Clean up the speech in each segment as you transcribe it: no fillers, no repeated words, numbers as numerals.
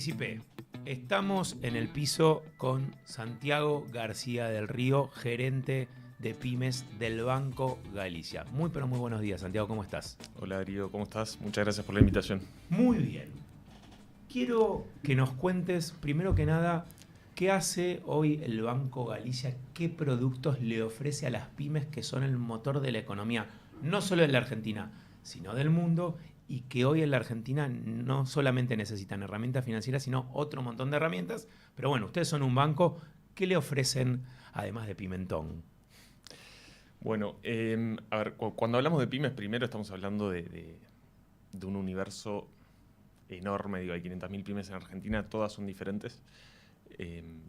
Participé. Estamos en el piso con Santiago García del Río, gerente de pymes del Banco Galicia. Muy pero muy buenos días, Santiago, ¿cómo estás? Hola Darío, ¿cómo estás? Muchas gracias por la invitación. Muy bien. Quiero que nos cuentes, primero que nada, qué hace hoy el Banco Galicia, qué productos le ofrece a las pymes que son el motor de la economía, no solo de la Argentina, sino del mundo, y que hoy en la Argentina no solamente necesitan herramientas financieras, sino otro montón de herramientas. Pero bueno, ustedes son un banco, ¿qué le ofrecen además de Pimentón? Bueno, a ver, cuando hablamos de pymes, primero estamos hablando de un universo enorme, digo, hay 500.000 pymes en Argentina, todas son diferentes.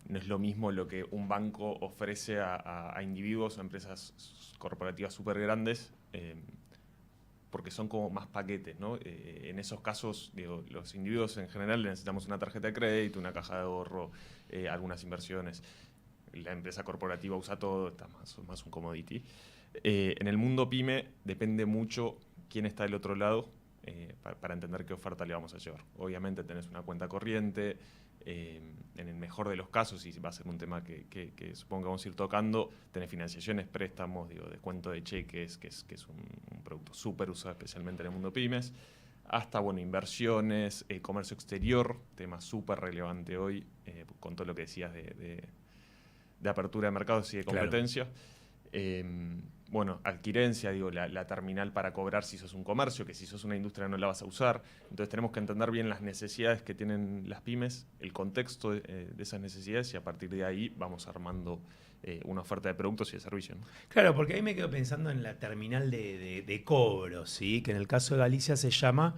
No es lo mismo lo que un banco ofrece a individuos, a empresas corporativas súper grandes, porque son como más paquetes, ¿no? En esos casos, digo, los individuos en general necesitamos una tarjeta de crédito, una caja de ahorro, algunas inversiones. La empresa corporativa usa todo, está más un commodity. En el mundo pyme depende mucho quién está del otro lado para entender qué oferta le vamos a llevar. Obviamente tenés una cuenta corriente, en el mejor de los casos, y va a ser un tema que supongo que vamos a ir tocando, tenés financiaciones, préstamos, digo, descuento de cheques, que es un producto súper usado especialmente en el mundo pymes, hasta bueno, inversiones, comercio exterior, tema súper relevante hoy, con todo lo que decías de apertura de mercados y de competencia. Claro. Bueno, adquirencia, digo, la terminal para cobrar si sos un comercio, que si sos una industria no la vas a usar. Entonces tenemos que entender bien las necesidades que tienen las pymes, el contexto de esas necesidades, y a partir de ahí vamos armando una oferta de productos y de servicios, ¿no? Claro, porque ahí me quedo pensando en la terminal de cobro, ¿sí? Que en el caso de Galicia se llama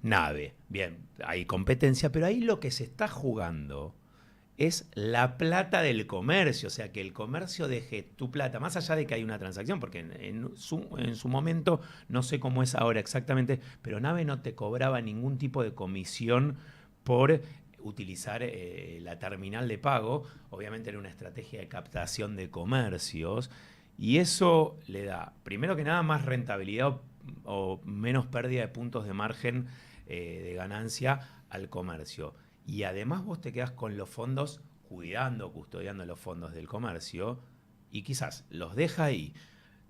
Nave. Bien, hay competencia, pero ahí lo que se está jugando es la plata del comercio, o sea, que el comercio deje tu plata, más allá de que hay una transacción, porque en su momento, no sé cómo es ahora exactamente, pero Nave no te cobraba ningún tipo de comisión por utilizar la terminal de pago. Obviamente era una estrategia de captación de comercios, y eso le da, primero que nada, más rentabilidad o menos pérdida de puntos de margen de ganancia al comercio. Y además vos te quedás con los fondos, custodiando los fondos del comercio, y quizás los deja ahí,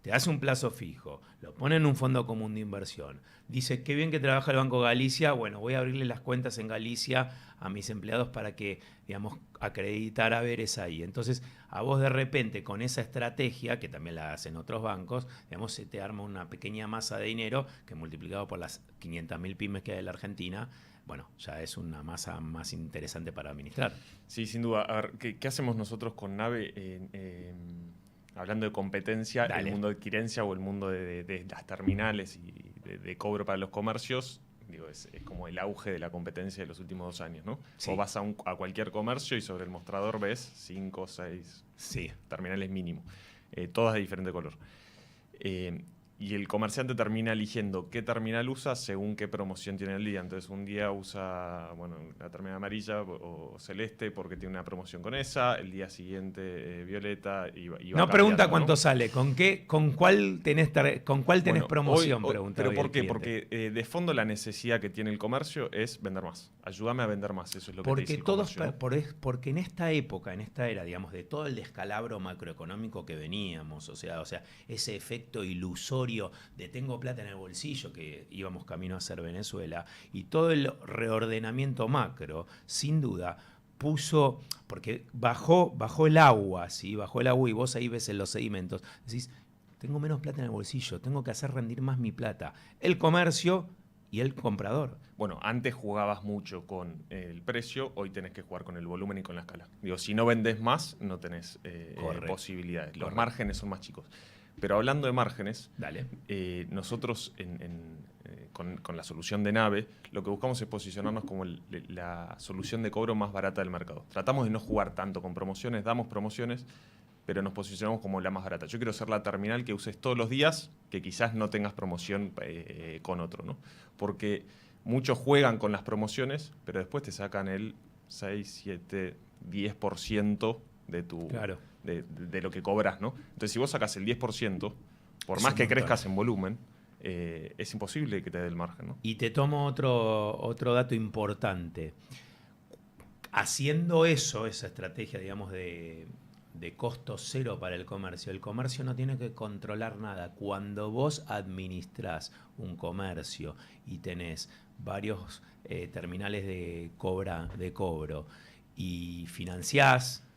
te hace un plazo fijo, lo pone en un fondo común de inversión, dice, qué bien que trabaja el Banco Galicia, bueno, voy a abrirle las cuentas en Galicia a mis empleados para que, digamos, acreditar haberes ahí. Entonces, a vos de repente, con esa estrategia, que también la hacen otros bancos, digamos, se te arma una pequeña masa de dinero que, multiplicado por las 500.000 pymes que hay en la Argentina, bueno, ya es una masa más interesante para administrar. Sí, sin duda. A ver, ¿qué hacemos nosotros con Nave? Hablando de competencia, Dale. el mundo de adquirencia o el mundo de las terminales y de cobro para los comercios, digo, es como el auge de la competencia de los últimos 2 años, ¿no? Sí. Vos vas a cualquier comercio y sobre el mostrador ves 5 o 6 terminales mínimo, todas de diferente color. Y el comerciante termina eligiendo qué terminal usa según qué promoción tiene el día. Entonces un día usa la terminal amarilla o celeste porque tiene una promoción con esa, el día siguiente violeta y va no pregunta cuánto, ¿no? Sale, ¿con cuál tenés promoción? Pregunta. ¿Pero por qué? Porque de fondo la necesidad que tiene el comercio es vender más. Ayúdame a vender más, eso es lo que te dice el comercio, ¿no? Porque en esta época, en esta era, digamos, de todo el descalabro macroeconómico que veníamos, o sea, ese efecto ilusorio de tengo plata en el bolsillo, que íbamos camino a ser Venezuela, y todo el reordenamiento macro, sin duda, puso, porque bajó el agua, ¿sí? Bajó el agua y vos ahí ves en los sedimentos, decís, tengo menos plata en el bolsillo, tengo que hacer rendir más mi plata. El comercio y el comprador. Bueno, antes jugabas mucho con el precio, hoy tenés que jugar con el volumen y con la escala. Digo, si no vendés más, no tenés posibilidades. Los márgenes son más chicos. Pero hablando de márgenes, nosotros con la solución de Nave, lo que buscamos es posicionarnos como la solución de cobro más barata del mercado. Tratamos de no jugar tanto con promociones, damos promociones, pero nos posicionamos como la más barata. Yo quiero ser la terminal que uses todos los días, que quizás no tengas promoción con otro, ¿no? Porque muchos juegan con las promociones, pero después te sacan el 6, 7, 10% de tu... Claro. De lo que cobras, ¿no? Entonces, si vos sacas el 10%, por más que crezcas en volumen, es imposible que te dé el margen, ¿no? Y te tomo otro dato importante. haciendo eso, esa estrategia, digamos, de costo cero para el comercio no tiene que controlar nada. Cuando vos administrás un comercio y tenés varios terminales de cobro y financiás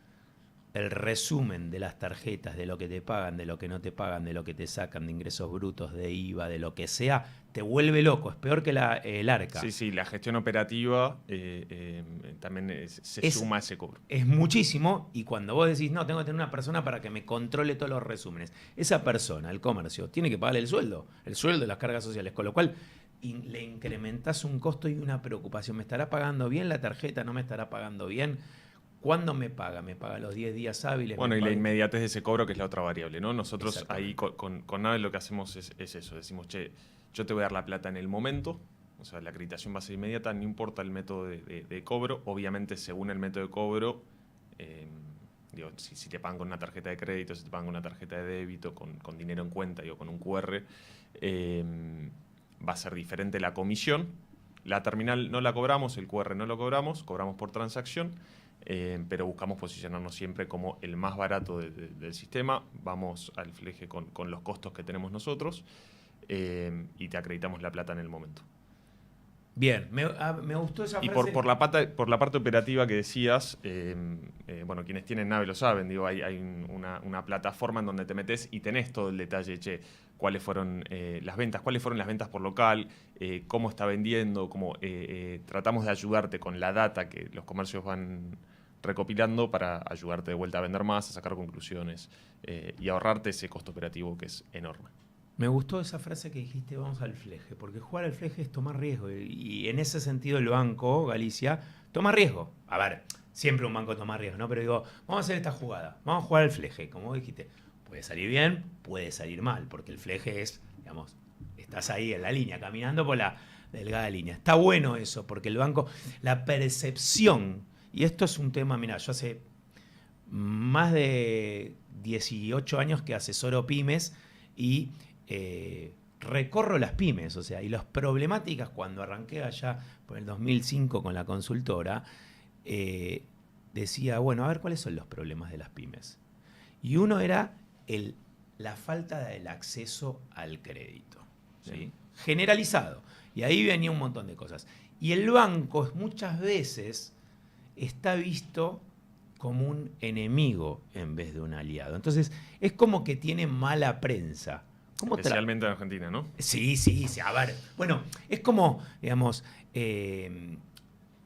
el resumen de las tarjetas, de lo que te pagan, de lo que no te pagan, de lo que te sacan, de ingresos brutos, de IVA, de lo que sea, te vuelve loco. Es peor que el arca. Sí, la gestión operativa también se suma a ese cobro. Es muchísimo, y cuando vos decís, no, tengo que tener una persona para que me controle todos los resúmenes, esa persona, el comercio, tiene que pagarle el sueldo de las cargas sociales, con lo cual le incrementás un costo y una preocupación. ¿Me estará pagando bien la tarjeta? ¿No me estará pagando bien? ¿Cuándo me paga? ¿Me paga los 10 días hábiles? Bueno, y la inmediatez de ese cobro, que es la otra variable, ¿no? Nosotros ahí con Nave lo que hacemos es eso. Decimos, che, yo te voy a dar la plata en el momento, o sea, la acreditación va a ser inmediata, no importa el método de cobro. Obviamente, según el método de cobro, si te pagan con una tarjeta de crédito, si te pagan con una tarjeta de débito, con dinero en cuenta o con un QR, va a ser diferente la comisión. La terminal no la cobramos, el QR no lo cobramos por transacción. Pero buscamos posicionarnos siempre como el más barato del sistema. Vamos al fleje con los costos que tenemos nosotros y te acreditamos la plata en el momento. Bien, me gustó esa frase. Y por la parte operativa que decías, bueno, quienes tienen Nave lo saben, digo, hay una plataforma en donde te metes y tenés todo el detalle, cuáles fueron las ventas, por local, cómo está vendiendo, tratamos de ayudarte con la data que los comercios van recopilando para ayudarte de vuelta a vender más, a sacar conclusiones y ahorrarte ese costo operativo que es enorme. Me gustó esa frase que dijiste, vamos al fleje, porque jugar al fleje es tomar riesgo. Y en ese sentido el banco, Galicia, toma riesgo. A ver, siempre un banco toma riesgo, ¿no? Pero digo, vamos a hacer esta jugada, vamos a jugar al fleje, como dijiste. Puede salir bien, puede salir mal, porque el fleje es, digamos, estás ahí en la línea, caminando por la delgada línea. Está bueno eso, porque el banco, la percepción, y esto es un tema, mira, yo hace más de 18 años que asesoro pymes y recorro las pymes, o sea, y las problemáticas cuando arranqué allá por el 2005 con la consultora, decía, bueno, a ver cuáles son los problemas de las pymes. Y uno era la falta del acceso al crédito, ¿sí? Generalizado. Y ahí venía un montón de cosas. Y el banco muchas veces está visto como un enemigo en vez de un aliado. Entonces, es como que tiene mala prensa. Especialmente en Argentina, ¿no? Sí. A ver, bueno, es como, digamos,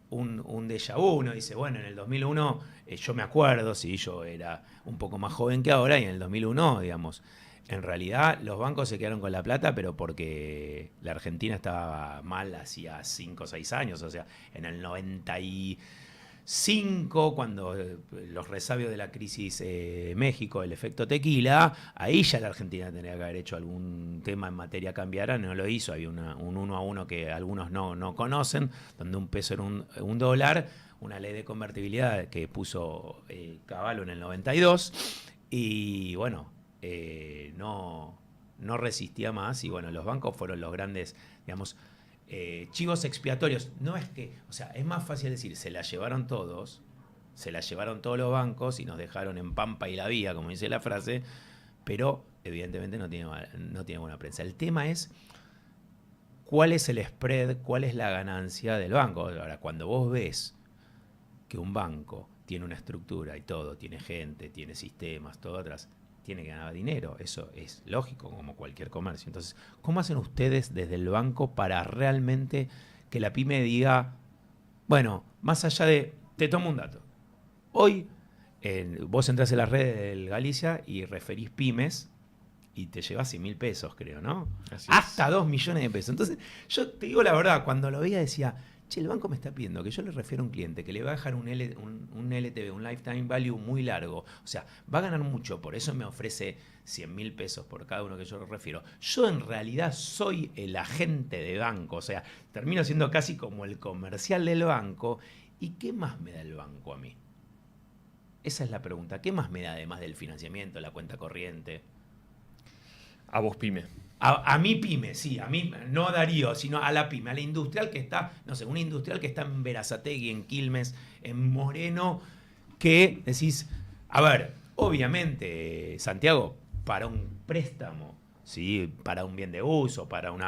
un déjà vu. Uno dice, bueno, en el 2001, yo me acuerdo, sí, yo era un poco más joven que ahora, y en el 2001, digamos, en realidad los bancos se quedaron con la plata, pero porque la Argentina estaba mal hacía 5 o 6 años, o sea, en el 95, cuando los resabios de la crisis México, el efecto tequila, ahí ya la Argentina tenía que haber hecho algún tema en materia cambiaria, no lo hizo. Había un 1 a 1 que algunos no conocen, donde un peso era un dólar, una ley de convertibilidad que puso Cavallo en el 92, y bueno, no resistía más, y bueno, los bancos fueron los grandes, digamos, chivos expiatorios. No es que, o sea, es más fácil decir, se la llevaron todos los bancos y nos dejaron en pampa y la vía, como dice la frase, pero evidentemente no tiene buena prensa. El tema es cuál es el spread, cuál es la ganancia del banco. Ahora, cuando vos ves que un banco tiene una estructura y todo, tiene gente, tiene sistemas, todo atrás, tiene que ganar dinero. Eso es lógico, como cualquier comercio. Entonces, ¿cómo hacen ustedes desde el banco para realmente que la pyme diga, bueno, más allá de, te tomo un dato, hoy vos entras en las redes del Galicia y referís pymes y te llevas 100.000 pesos, creo, ¿no? Hasta 2 millones de pesos. Entonces, yo te digo la verdad, cuando lo veía decía, che, el banco me está pidiendo que yo le refiera a un cliente que le va a dejar un LTV, un Lifetime Value muy largo. O sea, va a ganar mucho, por eso me ofrece 100.000 pesos por cada uno que yo le refiero. Yo en realidad soy el agente de banco, o sea, termino siendo casi como el comercial del banco. ¿Y qué más me da el banco a mí? Esa es la pregunta. ¿Qué más me da además del financiamiento, la cuenta corriente? A vos, pyme. A mi pyme, sí, a mí, no a Darío, sino a la pyme, a la industrial que está, no sé, una industrial que está en Berazategui, en Quilmes, en Moreno, que decís, a ver, obviamente, Santiago, para un préstamo, ¿sí? Para un bien de uso, para un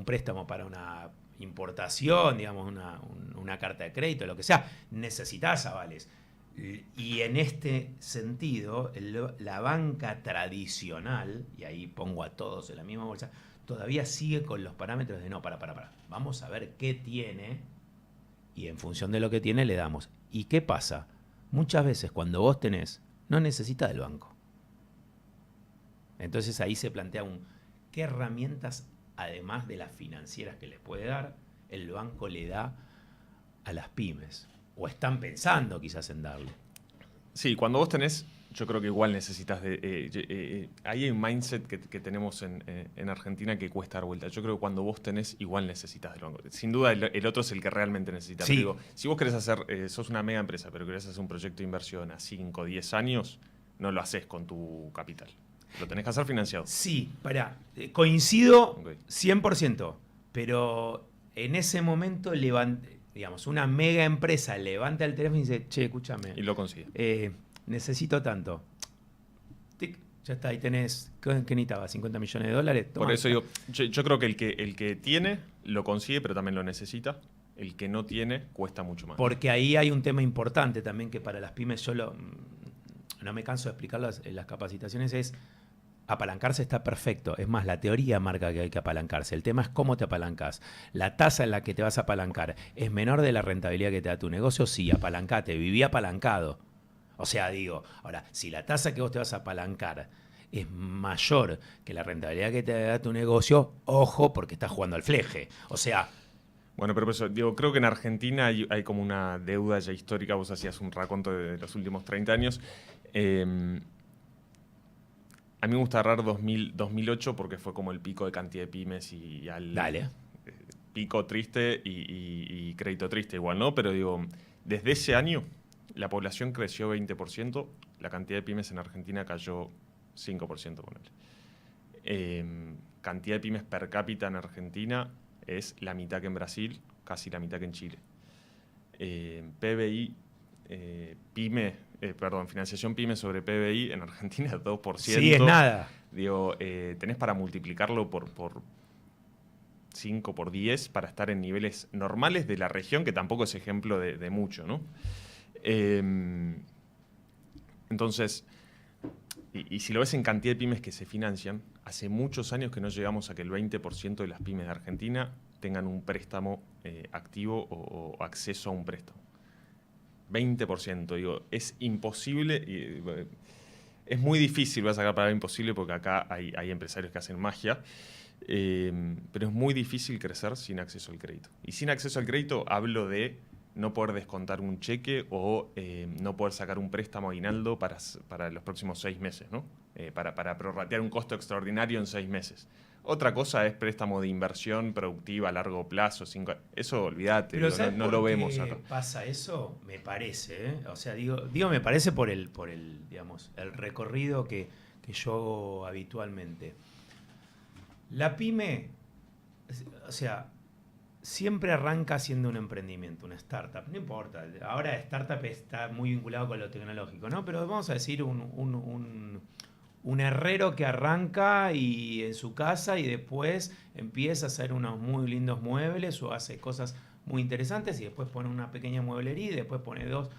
préstamo para una importación, digamos, una carta de crédito, lo que sea, necesitas avales. Y en este sentido, la banca tradicional, y ahí pongo a todos en la misma bolsa, todavía sigue con los parámetros de no, para. Vamos a ver qué tiene y en función de lo que tiene le damos. ¿Y qué pasa? Muchas veces cuando vos tenés, no necesitas del banco. Entonces ahí se plantea qué herramientas, además de las financieras que les puede dar, el banco le da a las pymes. O están pensando quizás en darle. Sí, cuando vos tenés, yo creo que igual necesitas hay un mindset que tenemos en Argentina que cuesta dar vuelta. Yo creo que cuando vos tenés, igual necesitas del banco. Sin duda, el otro es el que realmente necesita. Sí. Pero digo, si vos querés hacer, sos una mega empresa, pero querés hacer un proyecto de inversión a 5 o 10 años, no lo haces con tu capital. Lo tenés que hacer financiado. Sí, coincido Okay. 100%, pero en ese momento digamos, una mega empresa levanta el teléfono y dice, che, escúchame. Y lo consigue. Necesito tanto. Tic, ya está, ahí tenés, ¿qué necesitaba? ¿50 millones de dólares? Toma. Por eso digo, yo creo que el que tiene, lo consigue, pero también lo necesita. El que no tiene, cuesta mucho más. Porque ahí hay un tema importante también que para las pymes, no me canso de explicarlo en las capacitaciones, es apalancarse está perfecto. Es más, la teoría marca que hay que apalancarse. El tema es cómo te apalancas. La tasa en la que te vas a apalancar es menor de la rentabilidad que te da tu negocio. Sí, apalancate, viví apalancado. O sea, digo, ahora, si la tasa que vos te vas a apalancar es mayor que la rentabilidad que te da tu negocio, ojo, porque estás jugando al fleje. O sea... Bueno, pero eso, digo, creo que en Argentina hay como una deuda ya histórica. Vos hacías un raconto de los últimos 30 años. A mí me gusta agarrar 2008 porque fue como el pico de cantidad de pymes y al Dale. Pico triste y crédito triste igual, ¿no? Pero digo, desde ese año la población creció 20%, la cantidad de pymes en Argentina cayó 5%, ponele. Cantidad de pymes per cápita en Argentina es la mitad que en Brasil, casi la mitad que en Chile. PBI, financiación pyme sobre PBI en Argentina es 2%. Sí, es nada. Digo, tenés para multiplicarlo por 5, por 10 para estar en niveles normales de la región, que tampoco es ejemplo de mucho, ¿no? Entonces, y si lo ves en cantidad de pymes que se financian, hace muchos años que no llegamos a que el 20% de las pymes de Argentina tengan un préstamo activo o acceso a un préstamo. 20%, digo, es imposible, es muy difícil, voy a sacar palabra imposible porque acá hay empresarios que hacen magia, pero es muy difícil crecer sin acceso al crédito. Y sin acceso al crédito hablo de no poder descontar un cheque o no poder sacar un préstamo aguinaldo para los próximos 6 meses, ¿no? Para prorratear un costo extraordinario en 6 meses. Otra cosa es préstamo de inversión productiva a largo plazo. Eso olvídate, Pero digo, no lo vemos acá. ¿Pasa eso? Me parece, ¿eh? O sea, digo me parece por el digamos, el recorrido que yo hago habitualmente. La pyme, o sea, siempre arranca siendo un emprendimiento, una startup. No importa, ahora startup está muy vinculado con lo tecnológico, ¿no? Pero vamos a decir un herrero que arranca y en su casa y después empieza a hacer unos muy lindos muebles o hace cosas muy interesantes y después pone una pequeña mueblería y después pone dos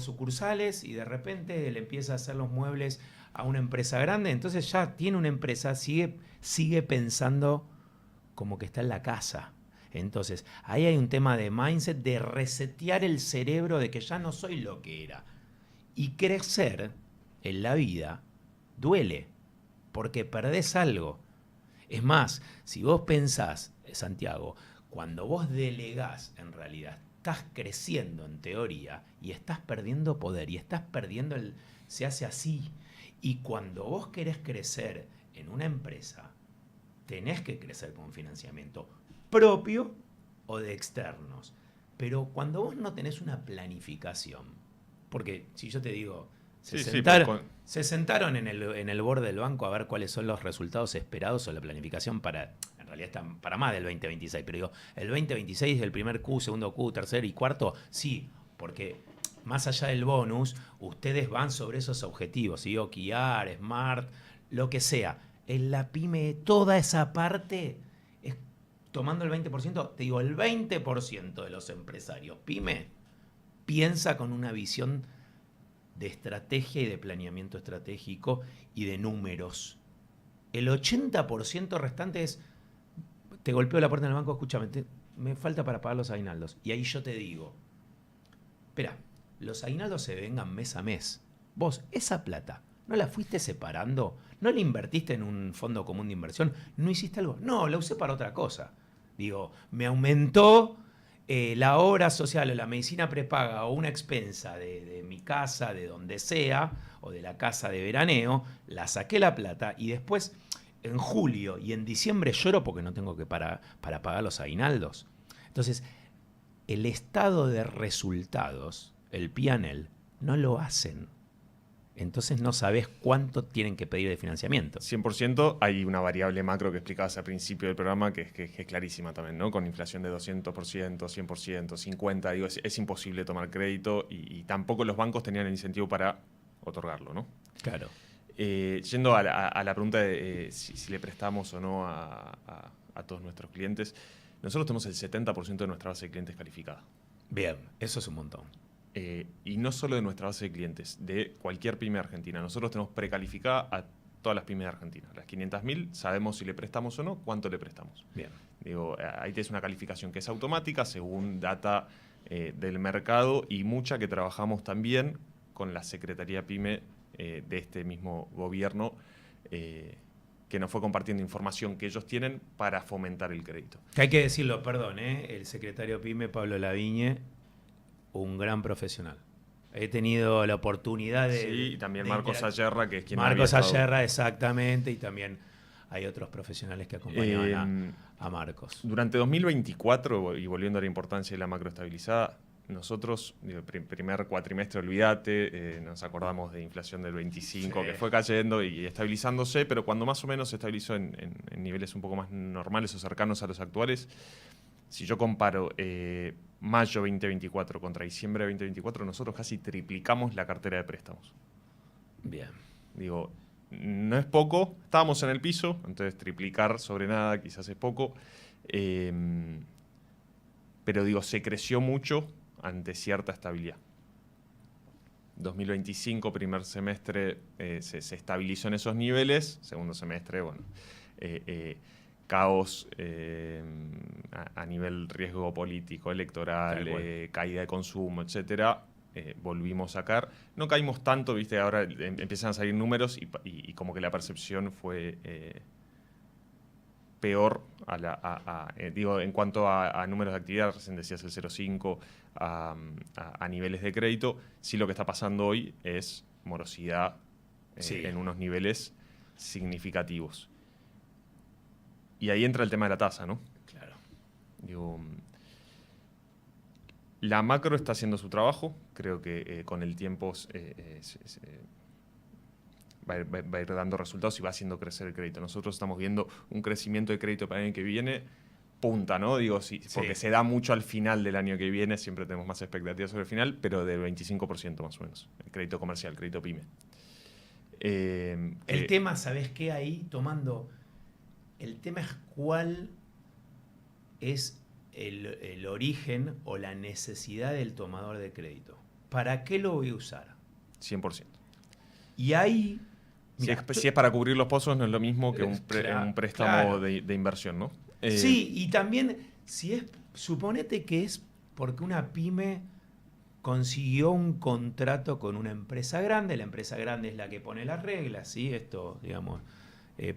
sucursales y de repente le empieza a hacer los muebles a una empresa grande. Entonces ya tiene una empresa, sigue pensando como que está en la casa. Entonces ahí hay un tema de mindset, de resetear el cerebro de que ya no soy lo que era. Y crecer en la vida duele, porque perdés algo. Es más, si vos pensás, Santiago, cuando vos delegás, en realidad estás creciendo en teoría y estás perdiendo poder y estás perdiendo se hace así. Y cuando vos querés crecer en una empresa, tenés que crecer con financiamiento propio o de externos. Pero cuando vos no tenés una planificación, porque si yo te digo, Se sentaron en el borde del banco a ver cuáles son los resultados esperados o la planificación en realidad están para más del 2026, pero digo, el 2026 del primer Q, segundo Q, tercer y cuarto, sí, porque más allá del bonus, ustedes van sobre esos objetivos, ¿sí? OKR, Smart, lo que sea. En la pyme, toda esa parte, es tomando el 20%, te digo, el 20% de los empresarios pyme piensa con una visión de estrategia y de planeamiento estratégico y de números. El 80% restante es, te golpeo la puerta en el banco, escúchame, me falta para pagar los aguinaldos. Y ahí yo te digo, espera, los aguinaldos se vengan mes a mes. Vos, esa plata, ¿no la fuiste separando? ¿No la invertiste en un fondo común de inversión? ¿No hiciste algo? No, la usé para otra cosa. Digo, me aumentó la obra social o la medicina prepaga o una expensa de mi casa, de donde sea, o de la casa de veraneo, la saqué la plata y después en julio y en diciembre lloro porque no tengo que para pagar los aguinaldos. Entonces, el estado de resultados, el P&L, no lo hacen. Entonces no sabes cuánto tienen que pedir de financiamiento. 100%. Hay una variable macro que explicabas al principio del programa que es clarísima también, ¿no? Con inflación de 200%, 100%, 50%, digo, es imposible tomar crédito y tampoco los bancos tenían el incentivo para otorgarlo, ¿no? Claro. Yendo a la pregunta de si le prestamos o no a todos nuestros clientes, nosotros tenemos el 70% de nuestra base de clientes calificada. Bien, eso es un montón. Y no solo de nuestra base de clientes, de cualquier pyme argentina. Nosotros tenemos precalificada a todas las pymes argentinas. Las 500.000 sabemos si le prestamos o no, cuánto le prestamos. Bien. Digo, ahí tienes una calificación que es automática según data del mercado y mucha que trabajamos también con la Secretaría Pyme de este mismo gobierno que nos fue compartiendo información que ellos tienen para fomentar el crédito. Que hay que decirlo, perdón, el secretario Pyme, Pablo Lavigne, un gran profesional. He tenido la oportunidad de... Sí, y también Marcos Ayerra, que es quien Marcos Ayerra, exactamente, y también hay otros profesionales que acompañaban a Marcos. Durante 2024, y volviendo a la importancia de la macroestabilizada, nosotros, primer cuatrimestre, olvídate, nos acordamos de inflación del 25, sí, que fue cayendo y estabilizándose, pero cuando más o menos se estabilizó en niveles un poco más normales o cercanos a los actuales, si yo comparo mayo 2024 contra diciembre 2024, nosotros casi triplicamos la cartera de préstamos. Bien. Digo, no es poco, estábamos en el piso, entonces triplicar sobre nada quizás es poco, pero digo, se creció mucho ante cierta estabilidad. 2025, primer semestre, se estabilizó en esos niveles, segundo semestre, bueno, caos a nivel riesgo político, electoral, caída de consumo, etcétera. Volvimos a caer. No caímos tanto, ¿viste? Ahora empiezan a salir números y como que la percepción fue peor digo, en cuanto a números de actividad, recién decías el 0,5 a niveles de crédito. Sí, lo que está pasando hoy es morosidad en unos niveles significativos. Y ahí entra el tema de la tasa, ¿no? Claro. Digo, la macro está haciendo su trabajo. Creo que con el tiempo va a ir dando resultados y va haciendo crecer el crédito. Nosotros estamos viendo un crecimiento de crédito para el año que viene punta, ¿no? Digo, sí, porque se da mucho al final del año que viene. Siempre tenemos más expectativas sobre el final, pero del 25% más o menos. El crédito comercial, el crédito pyme. El tema, ¿sabés qué? Ahí tomando... El tema es cuál es el origen o la necesidad del tomador de crédito. ¿Para qué lo voy a usar? 100%. Y ahí... Mira, si es para cubrir los pozos, no es lo mismo que un préstamo de inversión, ¿no? Sí, y también, suponete que es porque una pyme consiguió un contrato con una empresa grande, la empresa grande es la que pone las reglas, ¿sí? Esto, digamos...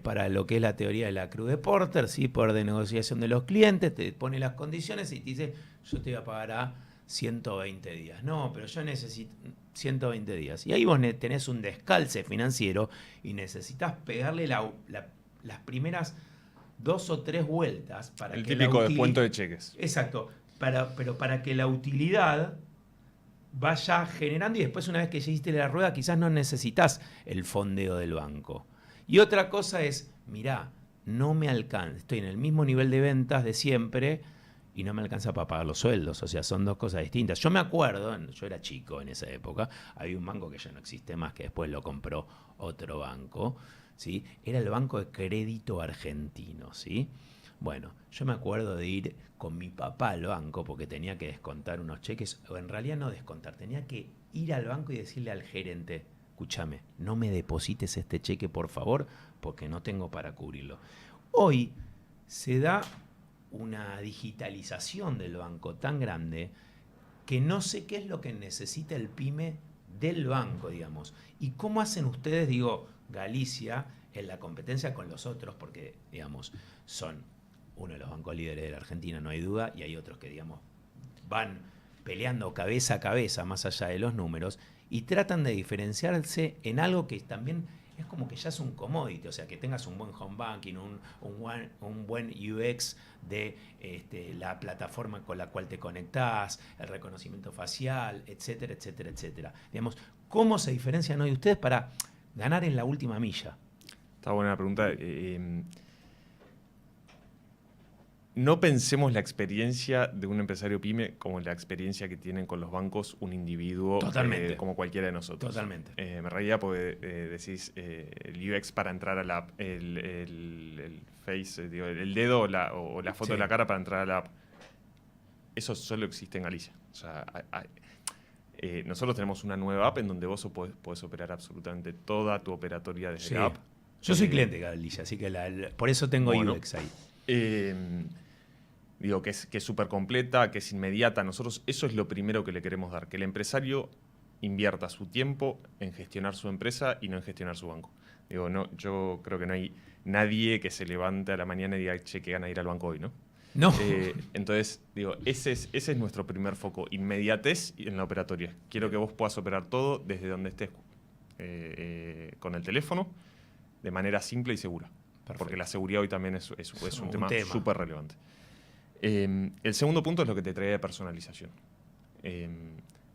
para lo que es la teoría de la Cruz de Porter, ¿sí? Poder de negociación de los clientes, te pone las condiciones y te dice, yo te voy a pagar a 120 días. No, pero yo necesito 120 días. Y ahí vos tenés un descalce financiero y necesitas pegarle las primeras 2 o 3 vueltas para el que típico descuento de cheques. Exacto, pero para que la utilidad vaya generando y después una vez que ya hiciste la rueda quizás no necesitas el fondeo del banco. Y otra cosa es, mirá, no me alcanza, estoy en el mismo nivel de ventas de siempre y no me alcanza para pagar los sueldos, o sea, son dos cosas distintas. Yo me acuerdo, yo era chico en esa época, había un banco que ya no existe más, que después lo compró otro banco, ¿sí? Era el Banco de Crédito Argentino, ¿sí? Bueno, yo me acuerdo de ir con mi papá al banco porque tenía que descontar unos cheques, o en realidad no descontar, tenía que ir al banco y decirle al gerente, escúchame, no me deposites este cheque por favor, porque no tengo para cubrirlo. Hoy se da una digitalización del banco tan grande que no sé qué es lo que necesita el pyme del banco, digamos. ¿Y cómo hacen ustedes, digo, Galicia, en la competencia con los otros? Porque, digamos, son uno de los bancos líderes de la Argentina, no hay duda, y hay otros que, digamos, van peleando cabeza a cabeza, más allá de los números, y tratan de diferenciarse en algo que también es como que ya es un commodity, o sea, que tengas un buen home banking, un buen UX de la plataforma con la cual te conectás, el reconocimiento facial, etcétera, etcétera, etcétera. Digamos, ¿cómo se diferencian hoy ustedes para ganar en la última milla? Está buena la pregunta. No pensemos la experiencia de un empresario pyme como la experiencia que tienen con los bancos un individuo como cualquiera de nosotros. Totalmente. Me reía porque decís el UX para entrar a la app, el face, el dedo o la foto de la cara para entrar a la app. Eso solo existe en Galicia. O sea, nosotros tenemos una nueva app en donde vos podés operar absolutamente toda tu operatoria desde la app. Yo soy cliente de Galicia, así que por eso tengo UX ahí. Digo, que es súper completa, que es inmediata. Nosotros eso es lo primero que le queremos dar, que el empresario invierta su tiempo en gestionar su empresa y no en gestionar su banco. Digo, no, yo creo que no hay nadie que se levante a la mañana y diga, che, que gana ir al banco hoy, ¿no? No. Entonces, digo, ese es nuestro primer foco, inmediatez en la operatoria. Quiero que vos puedas operar todo desde donde estés con el teléfono, de manera simple y segura. Perfecto. Porque la seguridad hoy también es un tema súper relevante. El segundo punto es lo que te trae de personalización.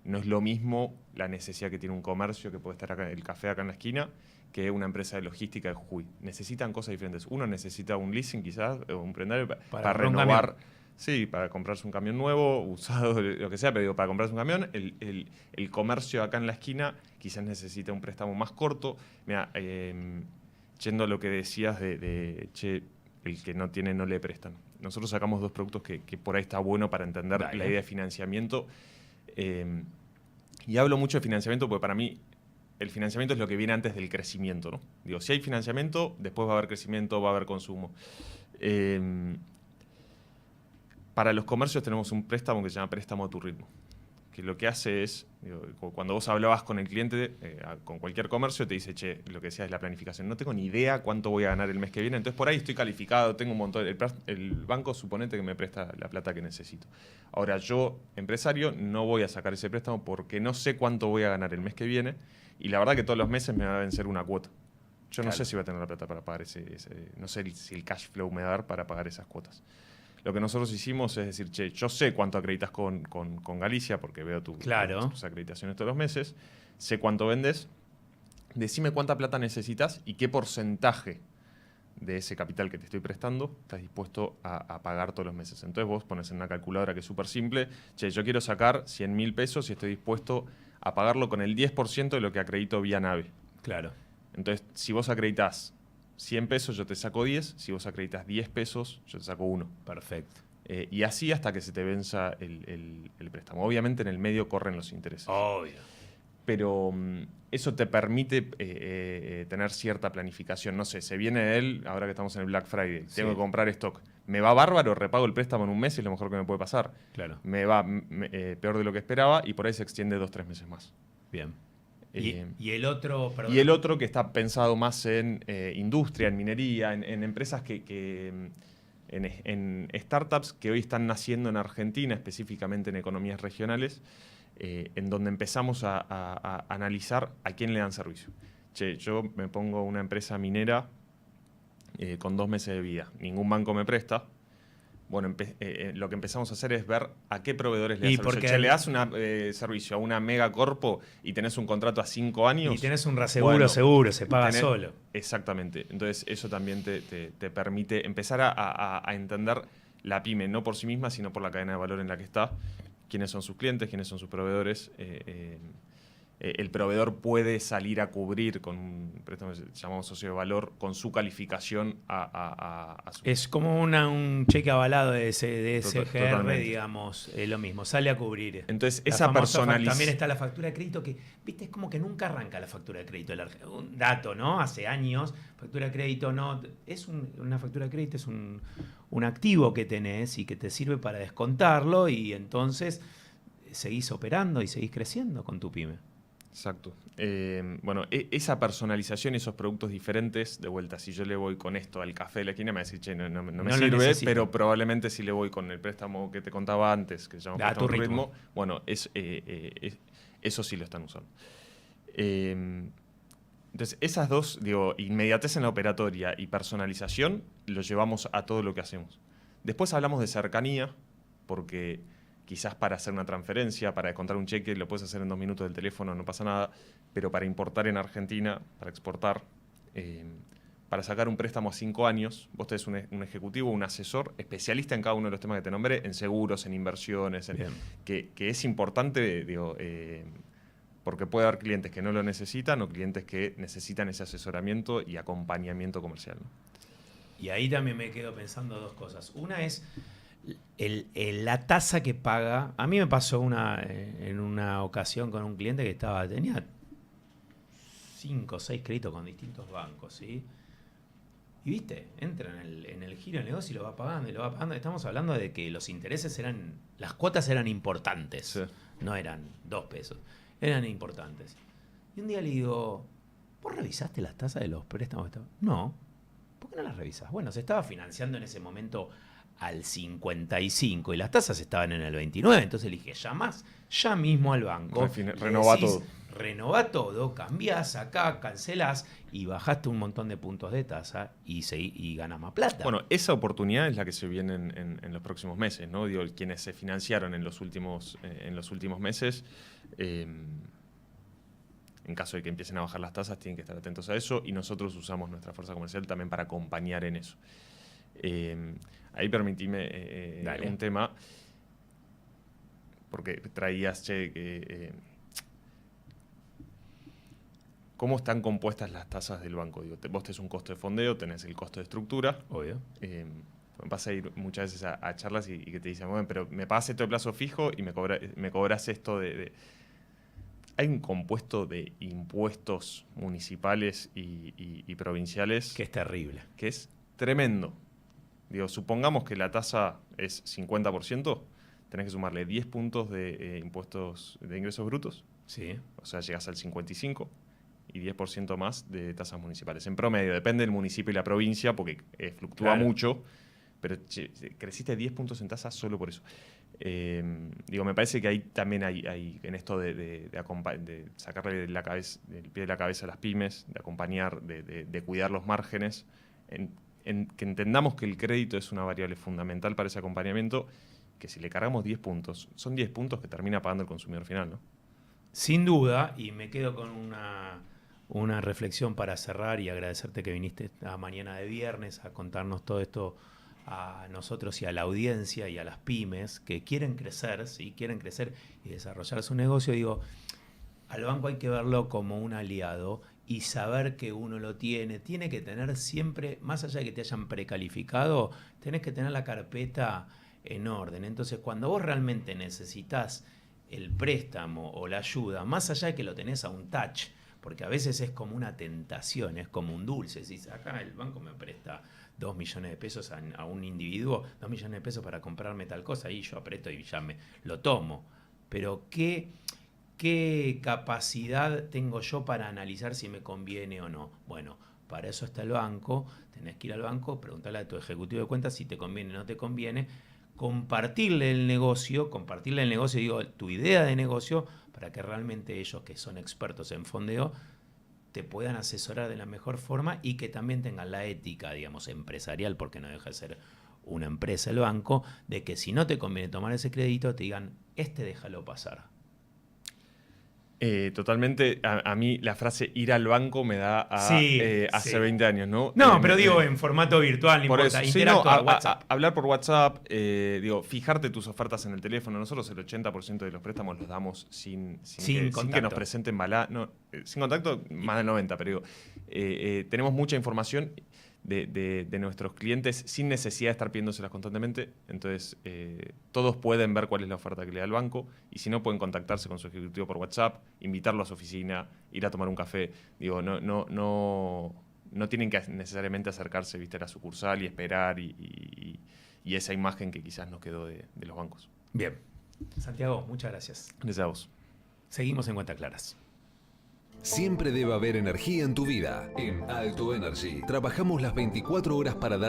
No es lo mismo la necesidad que tiene un comercio que puede estar acá, el café acá en la esquina, que una empresa de logística de Jujuy. Necesitan cosas diferentes. Uno necesita un leasing quizás, o un prendario para renovar. Sí, para comprarse un camión nuevo, usado, lo que sea, pero digo, para comprarse un camión, el comercio acá en la esquina quizás necesita un préstamo más corto. Mira, yendo a lo que decías che, el que no tiene no le prestan. Nosotros sacamos dos productos que por ahí está bueno para entender la idea de financiamiento. Y hablo mucho de financiamiento porque para mí el financiamiento es lo que viene antes del crecimiento, ¿no? Digo, si hay financiamiento, después va a haber crecimiento, va a haber consumo. Para los comercios tenemos un préstamo que se llama préstamo a tu ritmo, que lo que hace es, digo, cuando vos hablabas con el cliente, con cualquier comercio, te dice, che, lo que decías es la planificación. No tengo ni idea cuánto voy a ganar el mes que viene, entonces por ahí estoy calificado, tengo un montón. El banco suponete que me presta la plata que necesito. Ahora, yo, empresario, no voy a sacar ese préstamo porque no sé cuánto voy a ganar el mes que viene y la verdad que todos los meses me va a vencer una cuota. Yo no sé si voy a tener la plata para pagar no sé si el cash flow me va a dar para pagar esas cuotas. Lo que nosotros hicimos es decir, che, yo sé cuánto acreditas con Galicia, porque veo tus acreditaciones todos los meses, sé cuánto vendes, decime cuánta plata necesitas y qué porcentaje de ese capital que te estoy prestando estás dispuesto a pagar todos los meses. Entonces vos pones en una calculadora que es súper simple, che, yo quiero sacar 100.000 pesos y estoy dispuesto a pagarlo con el 10% de lo que acredito vía nave. Claro. Entonces, si vos acreditas 100 pesos, yo te saco 10. Si vos acreditas 10 pesos, yo te saco 1. Perfecto. Y así hasta que se te venza el préstamo. Obviamente en el medio corren los intereses. Obvio. Pero eso te permite tener cierta planificación. No sé, se viene ahora que estamos en el Black Friday, tengo que comprar stock. Me va bárbaro, repago el préstamo en un mes y es lo mejor que me puede pasar. Claro. Me va peor de lo que esperaba y por ahí se extiende 2-3 meses más. Bien. Y el otro, perdón. Y el otro que está pensado más en industria, en minería, en empresas en startups que hoy están naciendo en Argentina, específicamente en economías regionales, en donde empezamos a analizar a quién le dan servicio. Che, yo me pongo una empresa minera con 2 meses de vida. Ningún banco me presta. Bueno, lo que empezamos a hacer es ver a qué proveedores le das servicio. Che, le das un servicio a una megacorpo y tenés un contrato a 5 años. Y tenés un reaseguro seguro, se paga solo. Exactamente. Entonces, eso también te permite empezar a entender la pyme, no por sí misma, sino por la cadena de valor en la que está. Quiénes son sus clientes, quiénes son sus proveedores. El proveedor puede salir a cubrir con un préstamo llamado socio de valor con su calificación a su... Es como un cheque avalado de SGR, Totalmente. digamos, lo mismo, sale a cubrir. Entonces, esa personalización... También está la factura de crédito que, viste, es como que nunca arranca la factura de crédito. Un dato, ¿no? Hace años, factura de crédito no... Una factura de crédito es un activo que tenés y que te sirve para descontarlo y entonces seguís operando y seguís creciendo con tu pyme. Exacto. Bueno, esa personalización y esos productos diferentes, de vuelta, si yo le voy con esto al café de la esquina, me va a decir, che, no me sirve, pero probablemente si le voy con el préstamo que te contaba antes, que se llama préstamo ritmo, bueno, eso sí lo están usando. Entonces, esas dos, inmediatez en la operatoria y personalización, lo llevamos a todo lo que hacemos. Después hablamos de cercanía, porque... Quizás para hacer una transferencia, para descontar un cheque, lo puedes hacer en 2 minutos del teléfono, no pasa nada. Pero para importar en Argentina, para exportar, para sacar un préstamo a 5 años, vos tenés un ejecutivo, un asesor, especialista en cada uno de los temas que te nombré, en seguros, en inversiones, que es importante, porque puede haber clientes que no lo necesitan o clientes que necesitan ese asesoramiento y acompañamiento comercial, ¿no? Y ahí también me quedo pensando dos cosas. Una es... la tasa que paga. A mí me pasó en una ocasión con un cliente que tenía 5 o 6 créditos con distintos bancos, ¿sí? Y viste, entra en el giro del negocio y lo va pagando y lo va pagando. Estamos hablando de que los intereses las cuotas eran importantes, sí. No eran 2 pesos, eran importantes. Y un día le digo, ¿vos revisaste las tasas de los préstamos? No, ¿por qué no las revisás? Bueno, se estaba financiando en ese momento al 55 y las tasas estaban en el 29, entonces le dije, llamás ya mismo al banco, renová todo, cambiás acá, cancelás y bajaste un montón de puntos de tasa y ganás más plata. Bueno, esa oportunidad es la que se viene en los próximos meses, ¿no? Quienes se financiaron en los últimos meses, en caso de que empiecen a bajar las tasas, tienen que estar atentos a eso y nosotros usamos nuestra fuerza comercial también para acompañar en eso. Ahí permitime un tema, porque traías, ¿cómo están compuestas las tasas del banco? Vos tenés un costo de fondeo, tenés el costo de estructura. Obvio. Me pasa a ir muchas veces a charlas y que te dicen, bueno, pero me pagas esto de plazo fijo y me cobras esto de... Hay un compuesto de impuestos municipales y provinciales... Que es terrible. Que es tremendo. Supongamos que la tasa es 50%, tenés que sumarle 10 puntos de impuestos de ingresos brutos. Sí. O sea, llegás al 55% y 10% más de tasas municipales. En promedio, depende del municipio y la provincia, porque fluctúa mucho, pero creciste 10 puntos en tasa solo por eso. Me parece que ahí también hay en esto de sacarle del pie de la cabeza a las pymes, de acompañar, de cuidar los márgenes, que entendamos que el crédito es una variable fundamental para ese acompañamiento, que si le cargamos 10 puntos, son 10 puntos que termina pagando el consumidor final, ¿no? Sin duda, y me quedo con una reflexión para cerrar y agradecerte que viniste a mañana de viernes a contarnos todo esto a nosotros y a la audiencia y a las pymes que quieren crecer, ¿sí? Quieren crecer y desarrollar su negocio. Digo, al banco hay que verlo como un aliado y saber que uno lo tiene que tener siempre, más allá de que te hayan precalificado, tenés que tener la carpeta en orden. Entonces, cuando vos realmente necesitas el préstamo o la ayuda, más allá de que lo tenés a un touch, porque a veces es como una tentación, es como un dulce. Decís, acá el banco me presta 2 millones de pesos a un individuo, 2 millones de pesos para comprarme tal cosa, y yo aprieto y ya lo tomo. Pero ¿qué capacidad tengo yo para analizar si me conviene o no? Bueno, para eso está el banco. Tenés que ir al banco, preguntarle a tu ejecutivo de cuentas si te conviene o no te conviene, compartirle el negocio, digo, tu idea de negocio, para que realmente ellos, que son expertos en fondeo, te puedan asesorar de la mejor forma y que también tengan la ética, digamos, empresarial, porque no deja de ser una empresa, el banco, de que si no te conviene tomar ese crédito, te digan, déjalo pasar. Totalmente. A mí la frase ir al banco me da hace 20 años, ¿no? No, pero digo en formato virtual, no importa, interactuar, WhatsApp. Hablar por WhatsApp, fijarte tus ofertas en el teléfono. Nosotros el 80% de los préstamos los damos sin que nos presenten sin contacto, más del 90%, pero tenemos mucha información de nuestros clientes sin necesidad de estar pidiéndoselas constantemente. Entonces, todos pueden ver cuál es la oferta que le da el banco, y si no, pueden contactarse con su ejecutivo por WhatsApp, invitarlo a su oficina, ir a tomar un café. No tienen que necesariamente acercarse, a la sucursal y esperar y esa imagen que quizás nos quedó de los bancos. Bien. Santiago, muchas gracias. Gracias a vos. Seguimos en Cuentas Claras. Siempre debe haber energía en tu vida. En Alto Energy trabajamos las 24 horas para dar